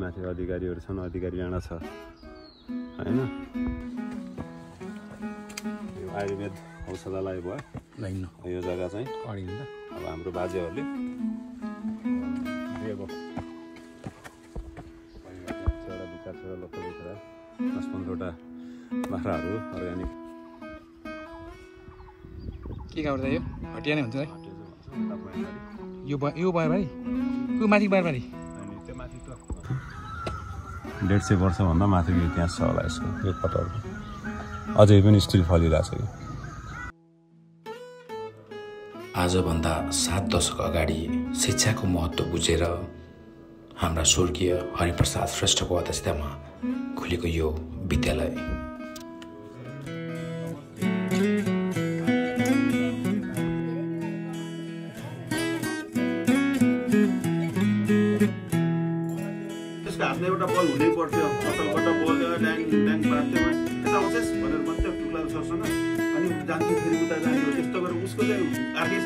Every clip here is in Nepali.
माथि अधिकारीहरू छन्, अधिकारी डाँडा छ हैन। यो आयुर्वेद औषधालय भयो यो जग्गा चाहिँ। अब हाम्रो बाजेहरूले दिएको 4 लत्ता कुखुरा 10-15वटा बाख्राहरू अर्ग्यानिक। के गाउँ यो हटिया नै हुन्छ है यो बारबारी यो माथि बारबारी 150 वर्षभन्दा माथिको इतिहास छ होला यसको। यो पटहरूको अझै पनि स्टिल फलिरहेको छ। आजभन्दा 7 दशक अगाडि शिक्षाको महत्त्व बुझेर हाम्रा स्वर्गीय हरिप्रसाद श्रेष्ठको अध्यक्षतामा खुलेको यो विद्यालय हातमा एउटा बल हुनै पर्थ्यो, अतलबाट बल ड्याङ ड्याङ पार्थ्यो, यता आउँछस् भनेर मात्रै टुक्ला सरसँग अनि जान्थ्यो, फेरि उता जान्थ्यो। त्यस्तो गरेर उसको चाहिँ अर्कै छ।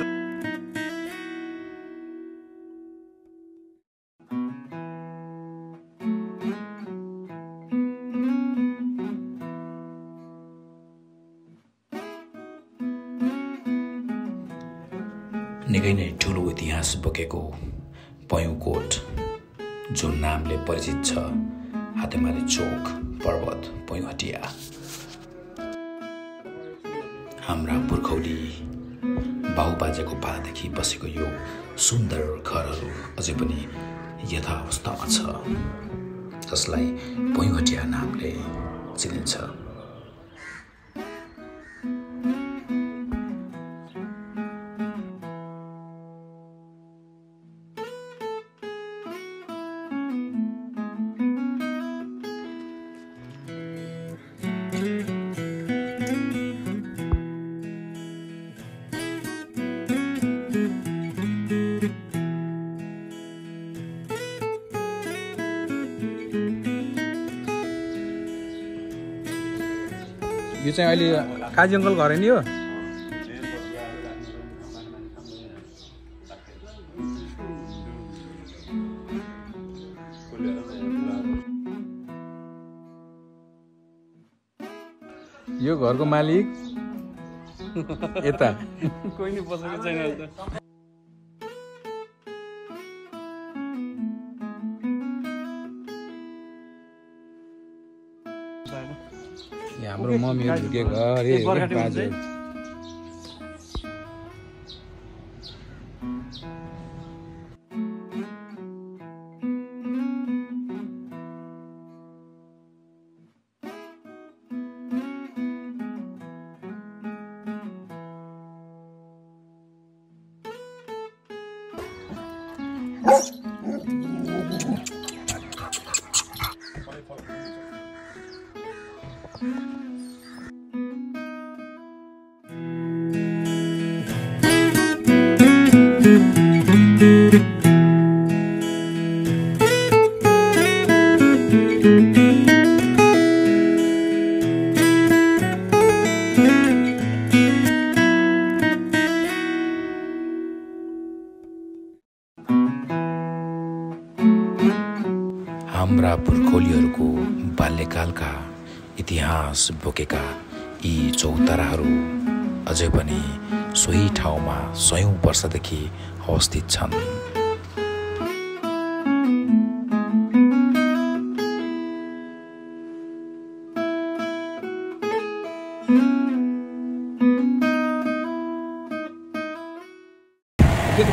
निकै नै ठुलो इतिहास बोकेको पयुँकोट जो नामले परिचित छ, हातेमारी चोक पर्वत पयुँहटिया। हाम्रा पुर्खौली बाबुबाजेको पालादेखि बसेको यो सुन्दर घरहरू अझै पनि यथावस्थामा छ, जसलाई पयुँहटिया नामले चिनिन्छ। यो चाहिँ अहिले काजी अङ्कल घर नि हो। यो घरको मालिक यता कोही नि बसेको छैन अहिले त। हाम्रो मम्मीहरू झुकेको अरे बाजे हाम्रा पुर्खौलीहरूको बाल्यकालका इतिहास बोकेका यी चौताराहरू अझै पनि सोही ठाउँमा 100औं वर्षदेखि अवस्थित छन्। के